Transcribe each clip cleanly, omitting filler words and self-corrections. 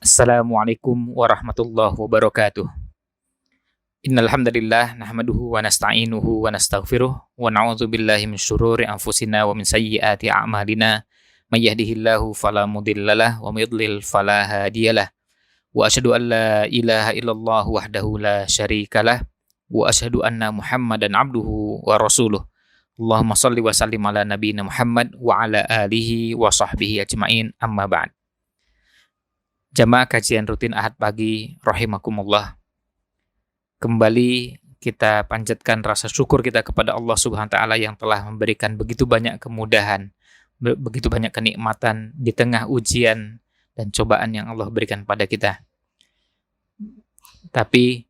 Assalamualaikum warahmatullahi wabarakatuh. Innal hamdalillah nahmaduhu wa nasta'inuhu wa nastaghfiruh wa na'udzu billahi min syururi anfusina wa min sayyiati a'malina. May yahdihillahu fala mudhillalah wa may yudlil fala hadiyalah. Wa asyhadu an la ilaha illallah wahdahu la syarikalah wa asyhadu anna Muhammadan abduhu wa rasuluh. Allahumma shalli wa sallim ala nabiyyina Muhammad wa ala alihi wa sahbihi ajmain, amma ba'd. Jamaah kajian rutin Ahad pagi rahimakumullah. Kembali kita panjatkan rasa syukur kita kepada Allah Subhanahu wa taala yang telah memberikan begitu banyak kemudahan, begitu banyak kenikmatan di tengah ujian dan cobaan yang Allah berikan pada kita. Tapi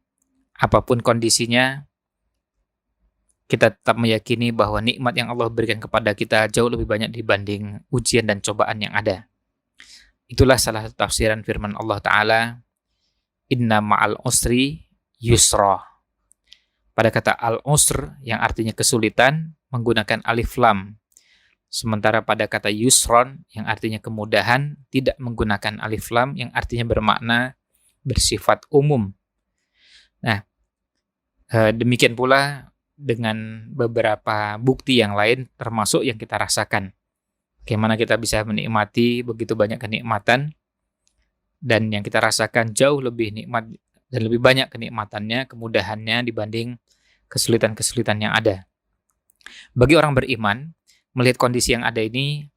apapun kondisinya, kita tetap meyakini bahwa nikmat yang Allah berikan kepada kita jauh lebih banyak dibanding ujian dan cobaan yang ada. Itulah salah satu tafsiran firman Allah Ta'ala, Inna ma'al usri yusra. Pada kata al-usr yang artinya kesulitan menggunakan alif lam. Sementara pada kata yusron yang artinya kemudahan tidak menggunakan alif lam yang artinya bermakna bersifat umum. Nah, demikian pula dengan beberapa bukti yang lain termasuk yang kita rasakan. Bagaimana kita bisa menikmati begitu banyak kenikmatan dan yang kita rasakan jauh lebih nikmat dan lebih banyak kenikmatannya, kemudahannya dibanding kesulitan-kesulitan yang ada. Bagi orang beriman, melihat kondisi yang ada ini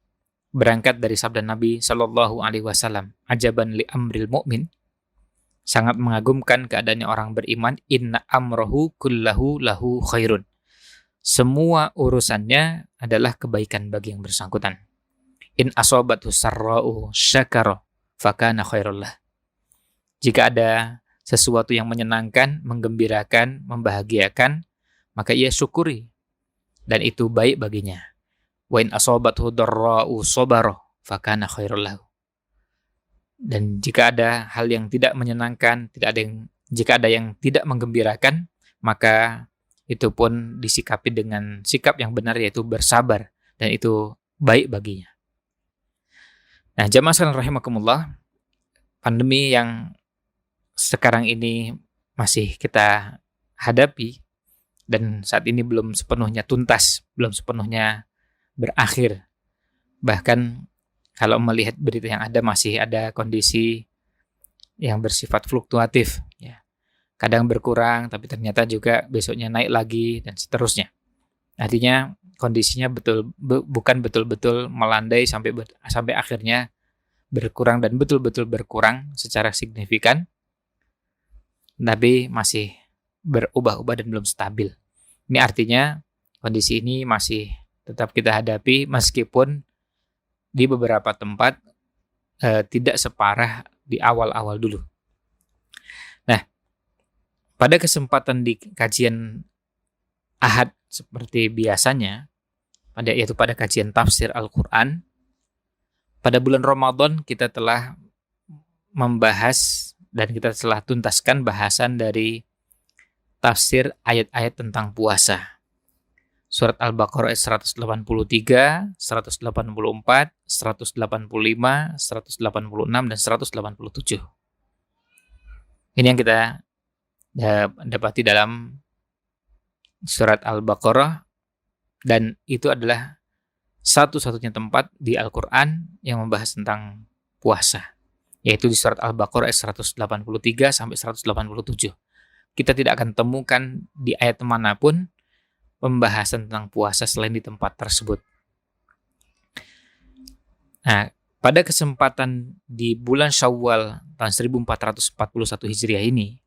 berangkat dari sabda Nabi Shallallahu Alaihi Wasallam, ajaban li amril mu'min, sangat mengagumkan keadaannya orang beriman. Inna amrohu kullahu lahu khairun. Semua urusannya adalah kebaikan bagi yang bersangkutan. In asobathu sarra'u syakara fakana khairullah. Jika ada sesuatu yang menyenangkan, menggembirakan, membahagiakan, maka ia syukuri dan itu baik baginya. Wa in asobathu darra'u sabara fakana khairullah. Dan jika ada hal yang tidak menyenangkan, jika ada yang tidak menggembirakan, maka itu pun disikapi dengan sikap yang benar, yaitu bersabar, dan itu baik baginya. Nah, jamaah sekalian rahimakumullah, pandemi yang sekarang ini masih kita hadapi dan saat ini belum sepenuhnya tuntas, belum sepenuhnya berakhir. Bahkan kalau melihat berita yang ada, masih ada kondisi yang bersifat fluktuatif, ya. Kadang berkurang, tapi ternyata juga besoknya naik lagi, dan seterusnya. Artinya kondisinya bukan betul-betul melandai sampai akhirnya berkurang dan betul-betul berkurang secara signifikan, tapi masih berubah-ubah dan belum stabil. Ini artinya kondisi ini masih tetap kita hadapi meskipun di beberapa tempat tidak separah di awal-awal dulu. Nah, pada kesempatan di kajian Ahad seperti biasanya, yaitu pada kajian tafsir Al-Quran, pada bulan Ramadan kita telah membahas dan kita telah tuntaskan bahasan dari tafsir ayat-ayat tentang puasa. Surat Al-Baqarah ayat 183, 184, 185, 186, dan 187. Ini yang kita dapati dalam surat Al-Baqarah, dan itu adalah satu-satunya tempat di Al-Quran yang membahas tentang puasa, yaitu di surat Al-Baqarah ayat 183 sampai 187. Kita tidak akan temukan di ayat manapun pembahasan tentang puasa selain di tempat tersebut. Nah, pada kesempatan di bulan Syawal tahun 1441 Hijriah ini,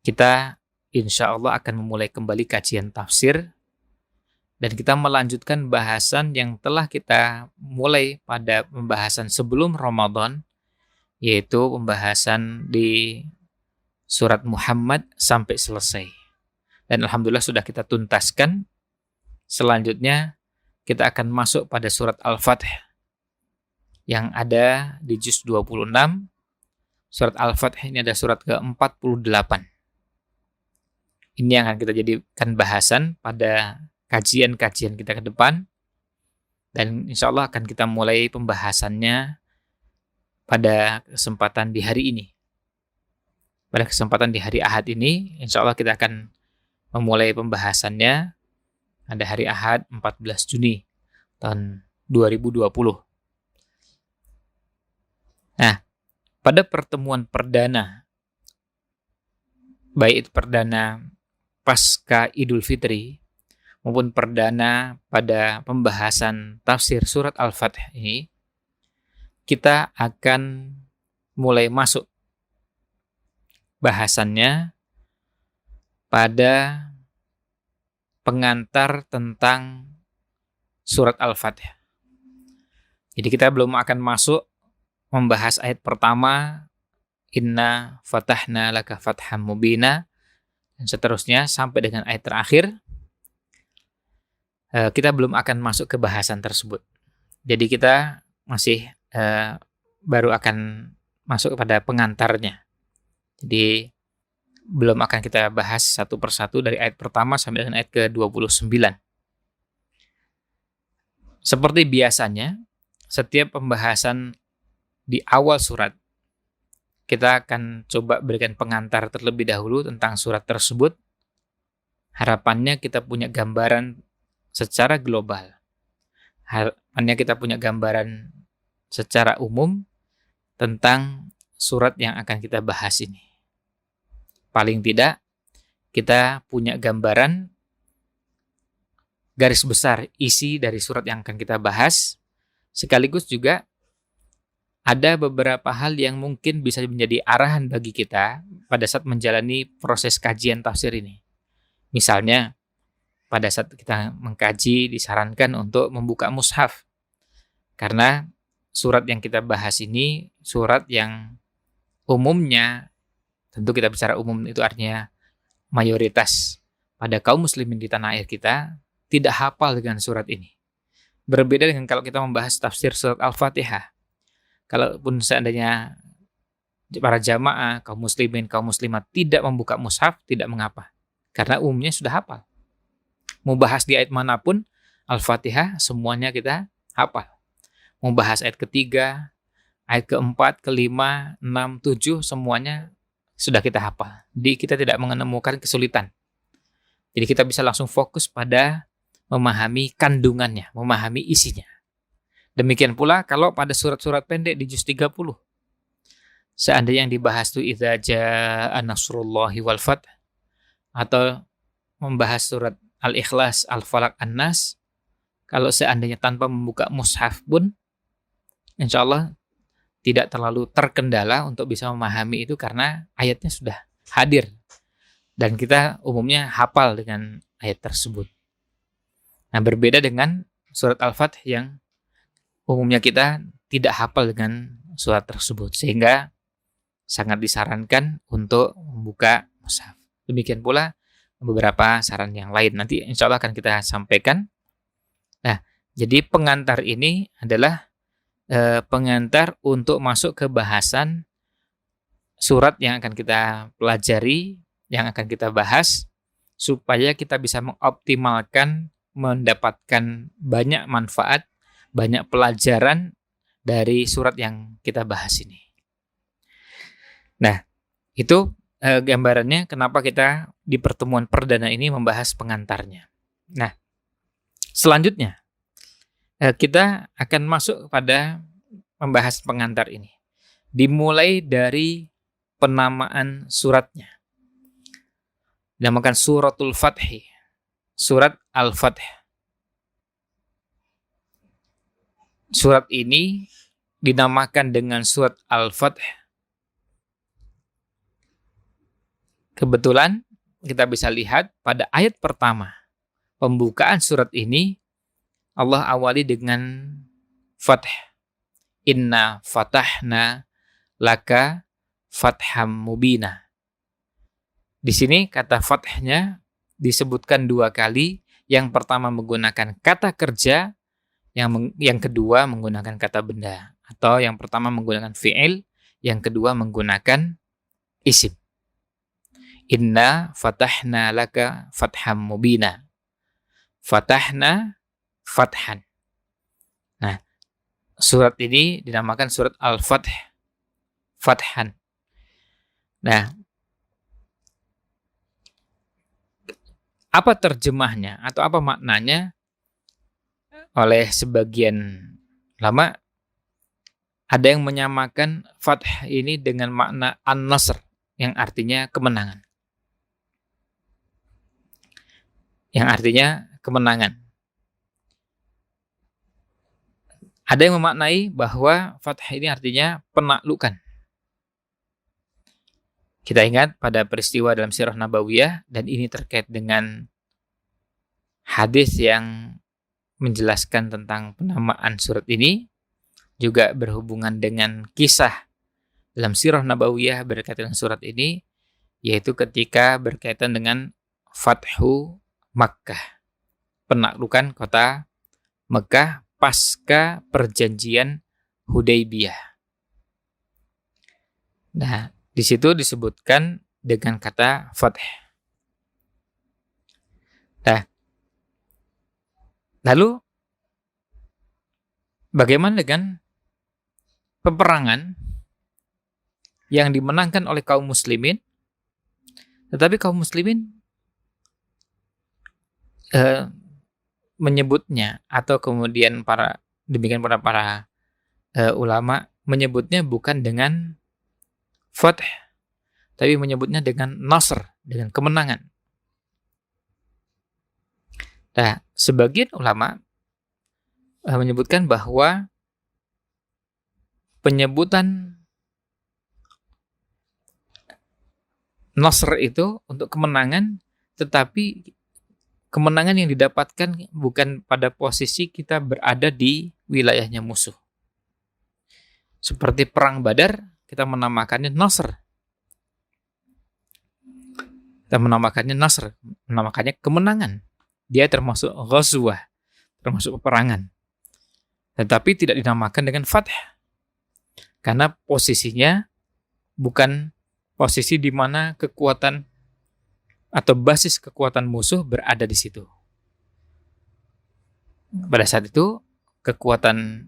kita insya Allah akan memulai kembali kajian tafsir dan kita melanjutkan bahasan yang telah kita mulai pada pembahasan sebelum Ramadan, yaitu pembahasan di surat Muhammad sampai selesai. Dan alhamdulillah sudah kita tuntaskan. Selanjutnya kita akan masuk pada surat Al-Fath yang ada di juz 26. Surat Al-Fath ini ada surat ke-48. Ini yang akan kita jadikan bahasan pada kajian-kajian kita ke depan. Dan insya Allah akan kita mulai pembahasannya pada kesempatan di hari ini. Pada kesempatan di hari Ahad ini, insya Allah kita akan memulai pembahasannya pada hari Ahad 14 Juni tahun 2020. Nah, pada pertemuan perdana, baik itu perdana pasca Idul Fitri maupun perdana pada pembahasan tafsir surat Al-Fatih ini, kita akan mulai masuk bahasannya pada pengantar tentang surat Al-Fatih. Jadi kita belum akan masuk membahas ayat pertama, Inna fatahna laka fatham mubina, dan seterusnya sampai dengan ayat terakhir. Kita belum akan masuk ke bahasan tersebut. Jadi kita masih baru akan masuk kepada pengantarnya. Jadi belum akan kita bahas satu persatu dari ayat pertama sampai dengan ayat ke-29. Seperti biasanya, setiap pembahasan di awal surat, kita akan coba berikan pengantar terlebih dahulu tentang surat tersebut. Harapannya kita punya gambaran secara global. Harapannya kita punya gambaran secara umum tentang surat yang akan kita bahas ini. Paling tidak, kita punya gambaran garis besar isi dari surat yang akan kita bahas, sekaligus juga ada beberapa hal yang mungkin bisa menjadi arahan bagi kita pada saat menjalani proses kajian tafsir ini. Misalnya, pada saat kita mengkaji disarankan untuk membuka mushaf. Karena surat yang kita bahas ini surat yang umumnya, tentu kita bicara umum itu artinya mayoritas pada kaum muslimin di tanah air kita tidak hafal dengan surat ini. Berbeda dengan kalau kita membahas tafsir surat Al-Fatihah. Kalaupun seandainya para jamaah, kaum muslimin, kaum muslimat tidak membuka mushaf, tidak mengapa. Karena umumnya sudah hafal. Mau bahas di ayat manapun, Al-Fatihah semuanya kita hafal. Mau bahas ayat ketiga, ayat keempat, kelima, 6, 7, semuanya sudah kita hafal. Jadi kita tidak menemukan kesulitan. Jadi kita bisa langsung fokus pada memahami kandungannya, memahami isinya. Demikian pula kalau pada surat-surat pendek di juz 30. Seandainya yang dibahas itu idza jaa nasrullahi wal fath, atau membahas surat Al-Ikhlas, Al-Falaq, An-Nas, kalau seandainya tanpa membuka mushaf pun, insya Allah tidak terlalu terkendala untuk bisa memahami itu karena ayatnya sudah hadir. Dan kita umumnya hafal dengan ayat tersebut. Nah, berbeda dengan surat Al-Fatih yang umumnya kita tidak hafal dengan surat tersebut. Sehingga sangat disarankan untuk membuka mushaf. Demikian pula beberapa saran yang lain. Nanti insya Allah akan kita sampaikan. Nah, jadi pengantar ini adalah pengantar untuk masuk ke bahasan surat yang akan kita pelajari, yang akan kita bahas, supaya kita bisa mengoptimalkan, mendapatkan banyak manfaat, banyak pelajaran dari surat yang kita bahas ini. Nah, itu gambarannya kenapa kita di pertemuan perdana ini membahas pengantarnya. Nah, selanjutnya kita akan masuk pada membahas pengantar ini. Dimulai dari penamaan suratnya. Dinamakan Suratul Fathi, surat Al-Fatih. Surat ini dinamakan dengan surat Al-Fatih. Kebetulan kita bisa lihat pada ayat pertama pembukaan surat ini Allah awali dengan fath. Inna fatahna laka fatham mubina. Di sini kata fathnya disebutkan 2 kali. Yang pertama menggunakan kata kerja, yang kedua menggunakan kata benda. Atau yang pertama menggunakan fi'il, yang kedua menggunakan isim. Inna fatahna laka fatham mubina. Fatahna, fathan. Nah, surat ini dinamakan surat Al-Fath fathan. Nah, apa terjemahnya atau apa maknanya oleh sebagian ulama? Ada yang menyamakan fath ini dengan makna an-nasr, yang artinya kemenangan. Yang artinya kemenangan. Ada yang memaknai bahwa fath ini artinya penaklukan. Kita ingat pada peristiwa dalam Sirah Nabawiyah, dan ini terkait dengan hadis yang menjelaskan tentang penamaan surat ini, juga berhubungan dengan kisah dalam Sirah Nabawiyah berkaitan dengan surat ini, yaitu ketika berkaitan dengan Fathu Makkah, penaklukan kota Mekah pasca perjanjian Hudaybiyah. Nah, di situ disebutkan dengan kata fath. Nah, lalu bagaimana dengan peperangan yang dimenangkan oleh kaum muslimin, tetapi kaum muslimin menyebutnya, atau kemudian para ulama menyebutnya bukan dengan fath, tapi menyebutnya dengan nasr, dengan kemenangan. Nah, sebagian ulama menyebutkan bahwa penyebutan nasr itu untuk kemenangan, tetapi kemenangan yang didapatkan bukan pada posisi kita berada di wilayahnya musuh. Seperti perang Badar, kita menamakannya nasr. Kita menamakannya nasr, menamakannya kemenangan. Dia termasuk ghazwah, termasuk peperangan. Tetapi tidak dinamakan dengan fath. Karena posisinya bukan posisi di mana kekuatan atau basis kekuatan musuh berada di situ. Pada saat itu, kekuatan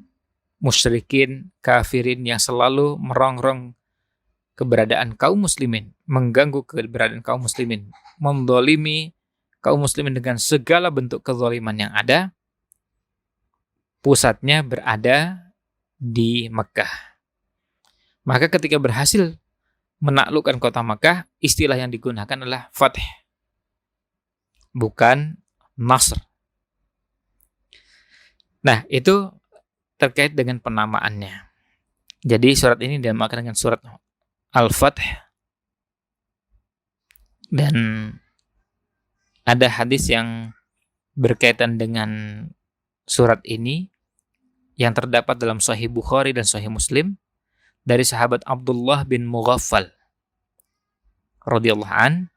musyrikin, kafirin yang selalu merongrong keberadaan kaum muslimin, mengganggu keberadaan kaum muslimin, mendolimi kaum muslimin dengan segala bentuk kezaliman yang ada, pusatnya berada di Mekah. Maka ketika berhasil menaklukkan kota Mekah, istilah yang digunakan adalah fath, bukan nasr. Nah, itu terkait dengan penamaannya. Jadi surat ini dinamakan dengan surat Al-Fath. Dan ada hadis yang berkaitan dengan surat ini yang terdapat dalam Sahih Bukhari dan Sahih Muslim dari sahabat Abdullah bin Mughaffal radhiyallahu an.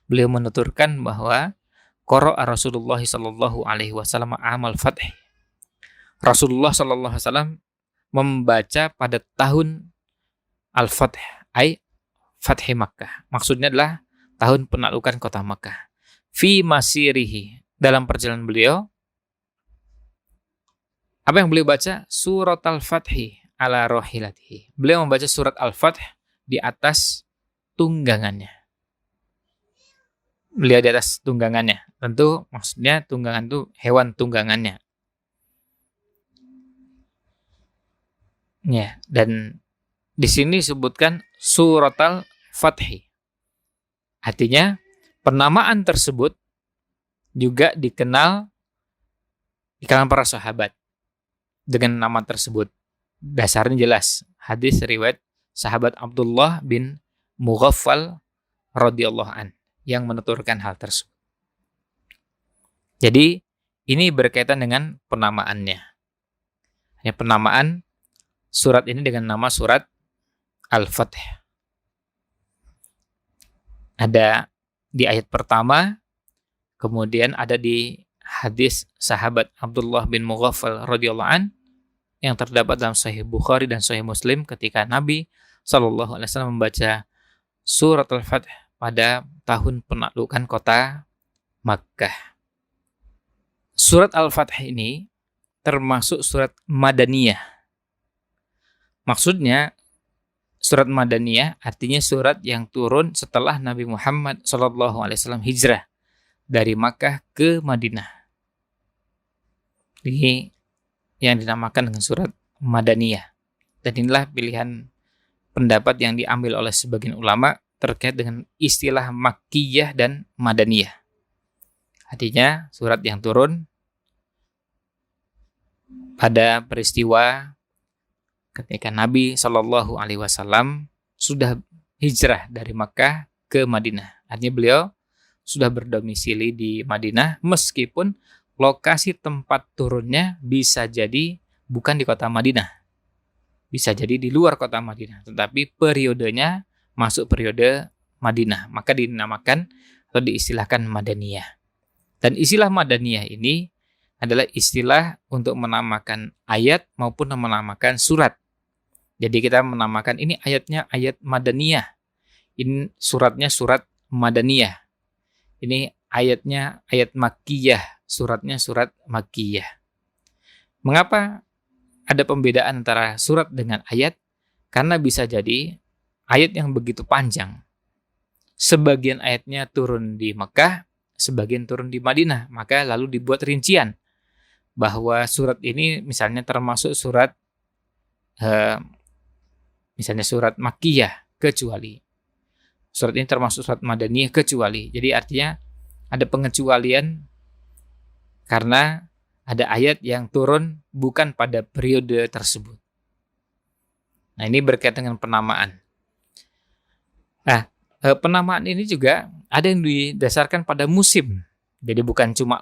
Beliau menuturkan bahwa qara'a Rasulullah sallallahu alaihi wasallam amal fath. Rasulullah sallallahu alaihi wasallam membaca pada tahun Al-Fath, ai Fathi Makkah. Maksudnya adalah tahun penaklukan kota Makkah. Fi masirihi, dalam perjalanan beliau, apa yang beliau baca? Surat Al-Fathi ala rohilatihi. Beliau membaca surat Al-Fath di atas tunggangannya. Beliau di atas tunggangannya. Tentu maksudnya tunggangan itu hewan tunggangannya. Ya, dan di sini disebutkan surat Al-Fathi. Artinya penamaan tersebut juga dikenal di kalangan para sahabat dengan nama tersebut. Dasarnya jelas, hadis riwayat sahabat Abdullah bin Mughaffal radhiyallahu an yang menuturkan hal tersebut. Jadi ini berkaitan dengan penamaannya. Hanya penamaan surat ini dengan nama surat Al-Fath. Ada di ayat pertama, kemudian ada di hadis sahabat Abdullah bin Mughaffal radhiyallahu an yang terdapat dalam Sahih Bukhari dan Sahih Muslim ketika Nabi sallallahu alaihi wasallam membaca surat Al-Fath pada tahun penaklukan kota Makkah. Surat Al-Fath ini termasuk surat Madaniyah. Maksudnya Surat Madaniyah artinya surat yang turun setelah Nabi Muhammad SAW hijrah dari Makkah ke Madinah. Ini yang dinamakan dengan surat Madaniyah. Dan inilah pilihan pendapat yang diambil oleh sebagian ulama terkait dengan istilah Makkiyah dan Madaniyah. Artinya surat yang turun pada peristiwa ketika Nabi Shallallahu Alaihi Wasallam sudah hijrah dari Makkah ke Madinah. Artinya beliau sudah berdomisili di Madinah, meskipun lokasi tempat turunnya bisa jadi bukan di kota Madinah, bisa jadi di luar kota Madinah, tetapi periodenya masuk periode Madinah, maka dinamakan atau diistilahkan Madaniyah. Dan istilah Madaniyah ini adalah istilah untuk menamakan ayat maupun menamakan surat. Jadi kita menamakan ini ayatnya ayat Madaniyah, ini suratnya surat Madaniyah, ini ayatnya ayat Makkiyah, suratnya surat Makkiyah. Mengapa ada pembedaan antara surat dengan ayat? Karena bisa jadi ayat yang begitu panjang, sebagian ayatnya turun di Mekah, sebagian turun di Madinah, maka lalu dibuat rincian bahwa surat ini misalnya termasuk surat misalnya surat Makkiyah kecuali, surat ini termasuk surat Madaniyah kecuali. Jadi artinya ada pengecualian karena ada ayat yang turun bukan pada periode tersebut. Nah, ini berkaitan dengan penamaan. Nah, penamaan ini juga ada yang didasarkan pada musim. Jadi bukan cuma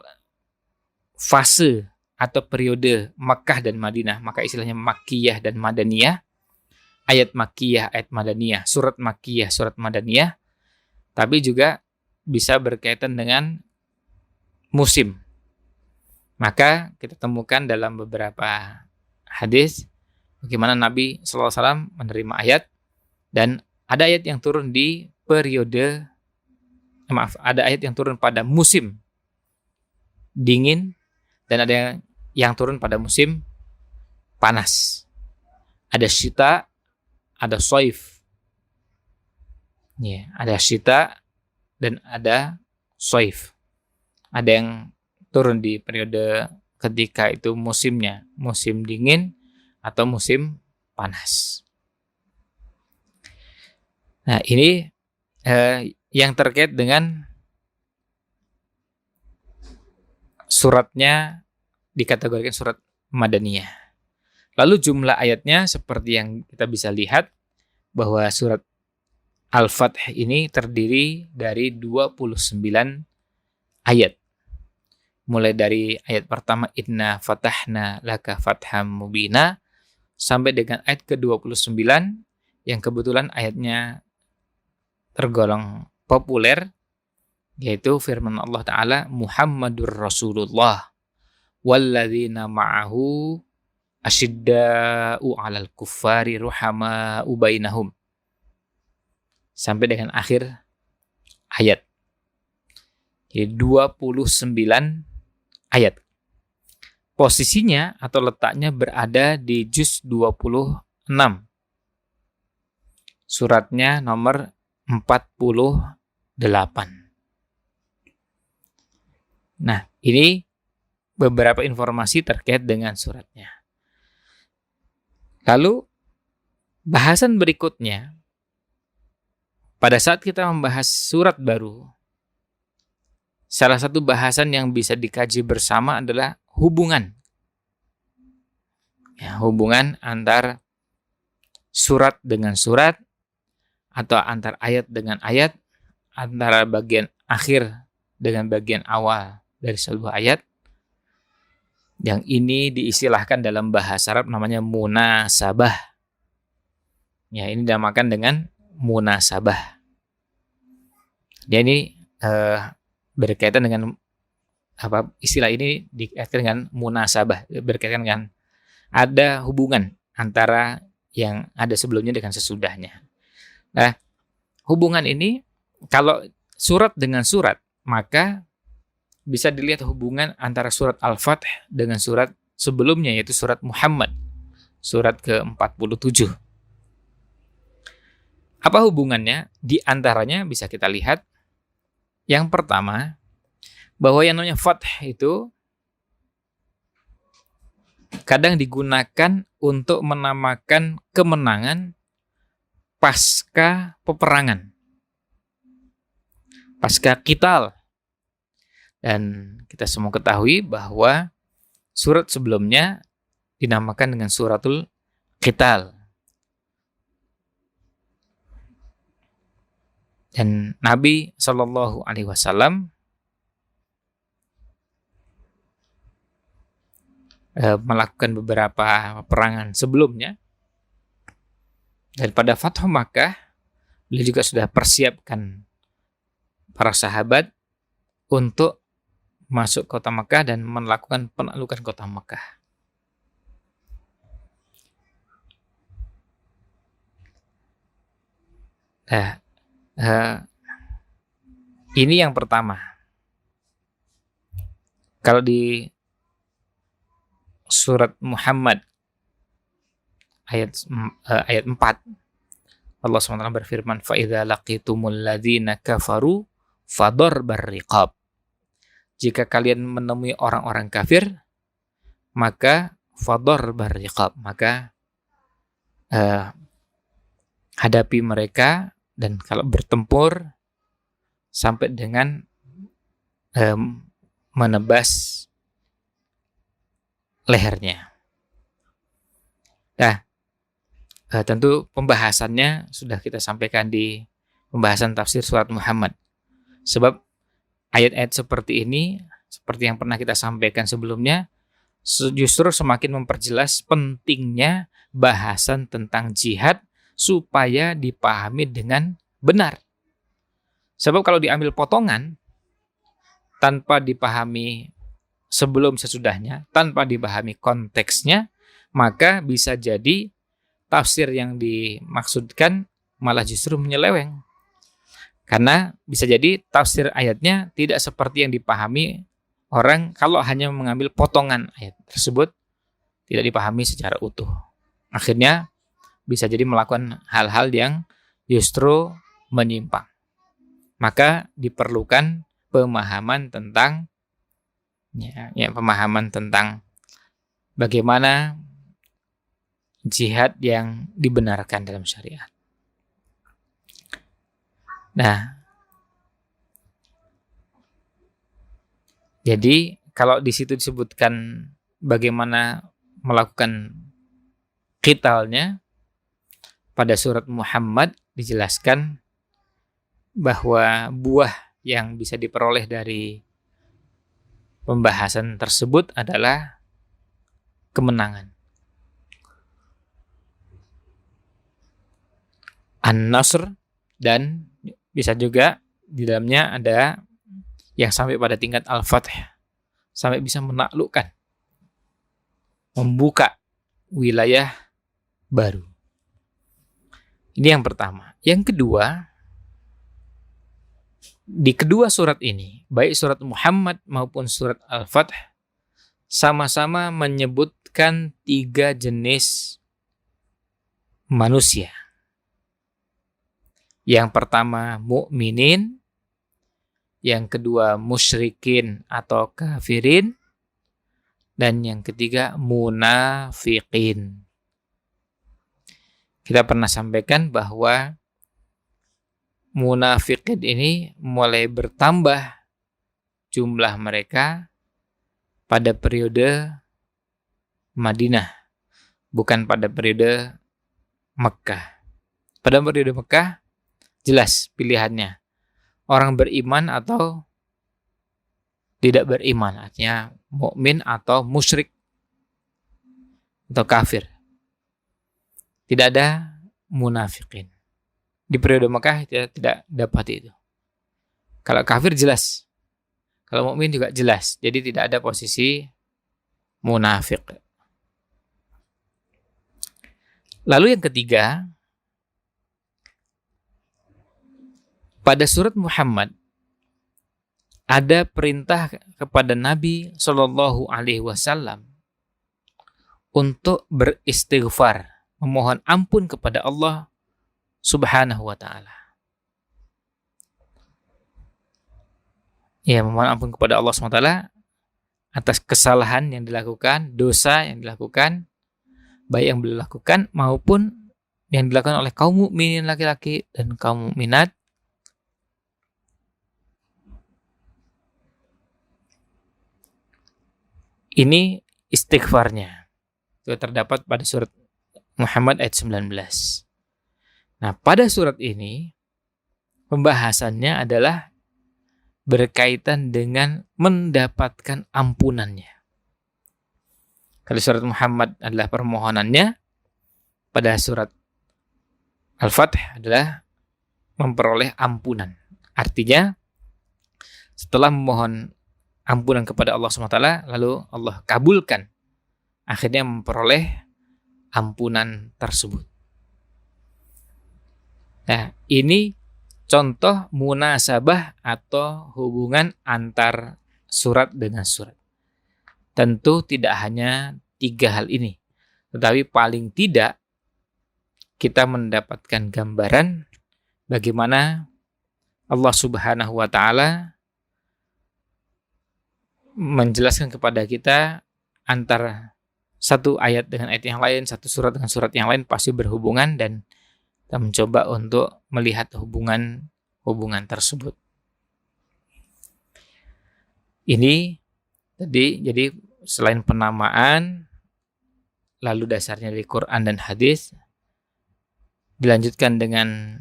fase atau periode Makkah dan Madinah, maka istilahnya Makkiyah dan Madaniyah, ayat Makkiyah, ayat Madaniyah, surat Makkiyah, surat Madaniyah, tapi juga bisa berkaitan dengan musim. Maka kita temukan dalam beberapa hadis bagaimana Nabi SAW menerima ayat, dan ada ayat yang turun di periode, ada ayat yang turun pada musim dingin, dan ada yang turun pada musim panas. Ada syita, ada soif. Ya, ada syita dan ada soif. Ada yang turun di periode ketika itu musimnya musim dingin atau musim panas. Nah, ini yang terkait dengan suratnya dikategorikan surat Madaniyah. Lalu jumlah ayatnya seperti yang kita bisa lihat bahwa surat Al-Fath ini terdiri dari 29 ayat. Mulai dari ayat pertama Inna fatahna laka fatham mubina sampai dengan ayat ke-29 yang kebetulan ayatnya tergolong populer, yaitu firman Allah Ta'ala Muhammadur Rasulullah walladzina ma'ahu asyidda'u 'alal kuffari ruhama'u bainahum, sampai dengan akhir ayat. Jadi 29 ayat. Posisinya atau letaknya berada di juz 26. Suratnya nomor 48. Nah, ini beberapa informasi terkait dengan suratnya. Lalu, bahasan berikutnya, pada saat kita membahas surat baru, salah satu bahasan yang bisa dikaji bersama adalah hubungan. Ya, hubungan antar surat dengan surat, atau antar ayat dengan ayat, antara bagian akhir dengan bagian awal dari sebuah ayat. Yang ini diistilahkan dalam bahasa Arab namanya munasabah. Ya, ini dinamakan dengan munasabah. Dia ini berkaitan dengan istilah ini dikaitkan dengan munasabah, berkaitan dengan ada hubungan antara yang ada sebelumnya dengan sesudahnya. Nah, hubungan ini kalau surat dengan surat, maka bisa dilihat hubungan antara surat Al-Fath dengan surat sebelumnya, yaitu surat Muhammad, surat ke-47. Apa hubungannya? Di antaranya bisa kita lihat, yang pertama, bahwa yang namanya fath itu kadang digunakan untuk menamakan kemenangan pasca peperangan, pasca qital. Dan kita semua ketahui bahwa surat sebelumnya dinamakan dengan suratul qital. Dan Nabi Shallallahu Alaihi Wasallam melakukan beberapa peperangan sebelumnya, dan pada Fathu Makkah beliau juga sudah persiapkan para sahabat untuk masuk kota Makkah dan melakukan penaklukan kota Makkah. Nah, ini yang pertama. Kalau di surat Muhammad ayat 4, Allah SWT berfirman, فَإِذَا لَقِيتُمُ الَّذِينَ كَفَرُوا فَضَرْبَ الرِّقَابِ. Jika kalian menemui orang-orang kafir, maka فَضَرْبَ الرِّقَابِ, maka hadapi mereka, dan kalau bertempur sampai dengan menebas lehernya. Nah, tentu pembahasannya sudah kita sampaikan di pembahasan tafsir surat Muhammad. Sebab ayat-ayat seperti ini, seperti yang pernah kita sampaikan sebelumnya, justru semakin memperjelas pentingnya bahasan tentang jihad supaya dipahami dengan benar. Sebab kalau diambil potongan tanpa dipahami sebelum sesudahnya, tanpa dipahami konteksnya, maka bisa jadi tafsir yang dimaksudkan malah justru menyeleweng. Karena bisa jadi tafsir ayatnya tidak seperti yang dipahami orang kalau hanya mengambil potongan ayat tersebut, tidak dipahami secara utuh. Akhirnya bisa jadi melakukan hal-hal yang justru menyimpang. Maka diperlukan pemahaman tentang pemahaman tentang bagaimana jihad yang dibenarkan dalam syariat. Nah, jadi kalau di situ disebutkan bagaimana melakukan qitalnya, pada surat Muhammad dijelaskan bahwa buah yang bisa diperoleh dari pembahasan tersebut adalah kemenangan. An-Nasr, dan bisa juga di dalamnya ada yang sampai pada tingkat Al-Fath, sampai bisa menaklukkan, membuka wilayah baru. Ini yang pertama. Yang kedua, di kedua surat ini, baik surat Muhammad maupun surat Al-Fath, sama-sama menyebutkan 3 jenis manusia. Yang pertama mukminin, yang kedua musyrikin atau kafirin, dan yang ketiga munafiqin. Kita pernah sampaikan bahwa munafiqin ini mulai bertambah jumlah mereka pada periode Madinah, bukan pada periode Mekah. Pada periode Mekah jelas pilihannya, orang beriman atau tidak beriman, artinya mukmin atau musyrik atau kafir. Tidak ada munafiqin. Di periode Mekah kita tidak dapat itu. Kalau kafir jelas, kalau mukmin juga jelas. Jadi tidak ada posisi munafik. Lalu yang ketiga, pada surat Muhammad ada perintah kepada Nabi Shallallahu Alaihi Wasallam untuk beristighfar, memohon ampun kepada Allah Subhanahu wa ta'ala. Ya, memohon ampun kepada Allah SWT atas kesalahan yang dilakukan, dosa yang dilakukan, baik yang beliau lakukan maupun yang dilakukan oleh kaum mukminin laki-laki dan kaum mukminat. Ini istighfarnya. Itu terdapat pada surat Muhammad ayat 19. Nah, pada surat ini pembahasannya adalah berkaitan dengan mendapatkan ampunannya. Kalau surat Muhammad adalah permohonannya, pada surat Al-Fath adalah memperoleh ampunan. Artinya, setelah memohon ampunan kepada Allah SWT, lalu Allah kabulkan, akhirnya memperoleh ampunan tersebut. Nah, ini contoh munasabah atau hubungan antar surat dengan surat. Tentu tidak hanya 3 hal ini, tetapi paling tidak kita mendapatkan gambaran bagaimana Allah Subhanahu wa ta'ala menjelaskan kepada kita antara satu ayat dengan ayat yang lain, satu surat dengan surat yang lain pasti berhubungan, dan kita mencoba untuk melihat hubungan tersebut. Ini tadi, jadi selain penamaan, lalu dasarnya dari Quran dan hadis, dilanjutkan dengan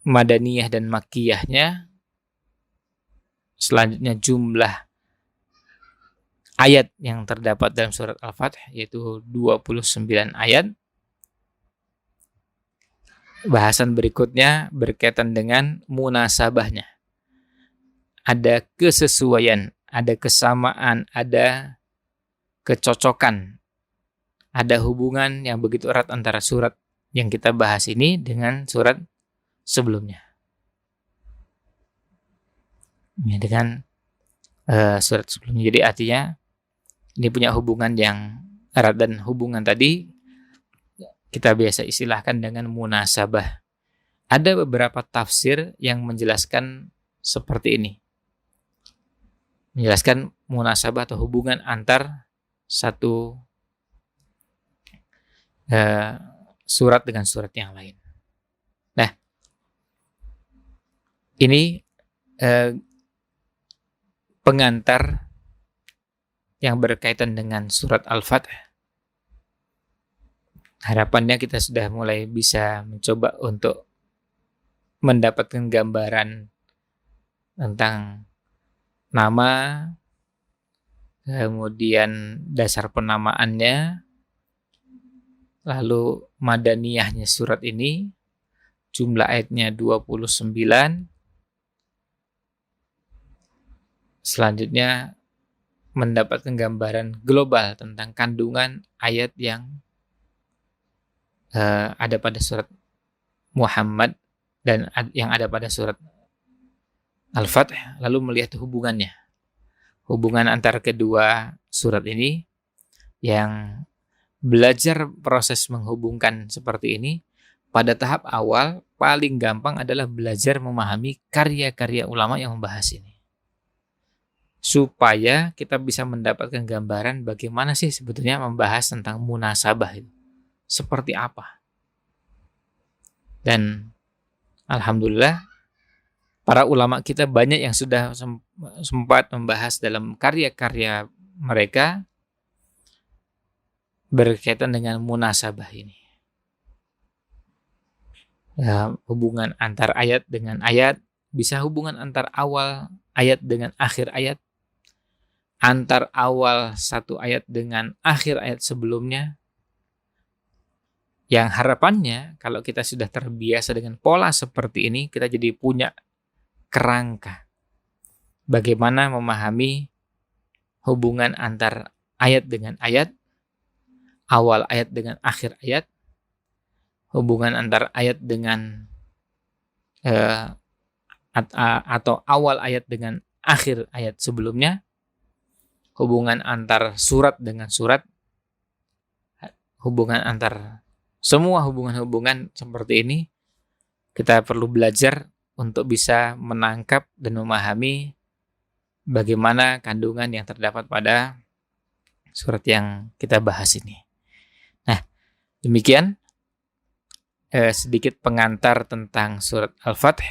madaniyah dan makkiyahnya, selanjutnya jumlah ayat yang terdapat dalam surat Al-Fath, yaitu 29 ayat. Bahasan berikutnya berkaitan dengan munasabahnya. Ada kesesuaian, ada kesamaan, ada kecocokan, ada hubungan yang begitu erat antara surat yang kita bahas ini dengan surat sebelumnya. Ya, dengan surat sebelumnya. Jadi artinya ini punya hubungan yang erat, dan hubungan tadi kita biasa istilahkan dengan munasabah. Ada beberapa tafsir yang menjelaskan seperti ini. Menjelaskan munasabah atau hubungan antar satu surat dengan surat yang lain. Nah, ini pengantar yang berkaitan dengan surat Al-Fath. Harapannya kita sudah mulai bisa mencoba untuk mendapatkan gambaran tentang nama, kemudian dasar penamaannya, lalu madaniyahnya surat ini, jumlah ayatnya 29. Selanjutnya mendapatkan gambaran global tentang kandungan ayat yang ada pada surat Muhammad dan yang ada pada surat Al-Fath, lalu melihat hubungannya. Hubungan antara kedua surat ini, yang belajar proses menghubungkan seperti ini, pada tahap awal paling gampang adalah belajar memahami karya-karya ulama yang membahas ini, supaya kita bisa mendapatkan gambaran bagaimana sih sebetulnya membahas tentang munasabah itu, seperti apa. Dan alhamdulillah para ulama kita banyak yang sudah sempat membahas dalam karya-karya mereka berkaitan dengan munasabah ini. Ya, hubungan antar ayat dengan ayat, bisa hubungan antar awal ayat dengan akhir ayat, antar awal satu ayat dengan akhir ayat sebelumnya, yang harapannya kalau kita sudah terbiasa dengan pola seperti ini, kita jadi punya kerangka bagaimana memahami hubungan antar ayat dengan ayat, awal ayat dengan akhir ayat, hubungan antar ayat dengan atau awal ayat dengan akhir ayat sebelumnya, hubungan antar surat dengan surat, hubungan antar semua hubungan-hubungan seperti ini Kita perlu belajar untuk bisa menangkap dan memahami bagaimana kandungan yang terdapat pada surat yang kita bahas ini. Nah, demikian sedikit pengantar tentang surat Al-Fath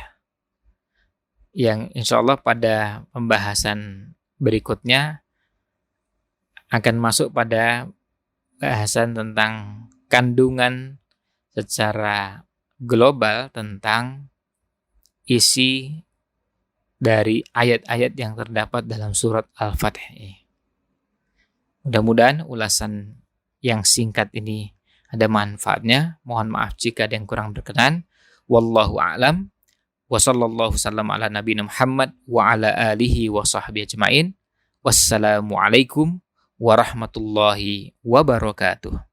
yang insya Allah pada pembahasan berikutnya akan masuk pada bahasan tentang kandungan secara global tentang isi dari ayat-ayat yang terdapat dalam surat Al-Fath ini. Mudah-mudahan ulasan yang singkat ini ada manfaatnya. Mohon maaf jika ada yang kurang berkenan. Wallahu a'lam. Wa sallallahu sallam ala nabiyina Muhammad wa ala alihi wa sahbihi ajma'in. Wassalamualaikum warahmatullahi wabarakatuh.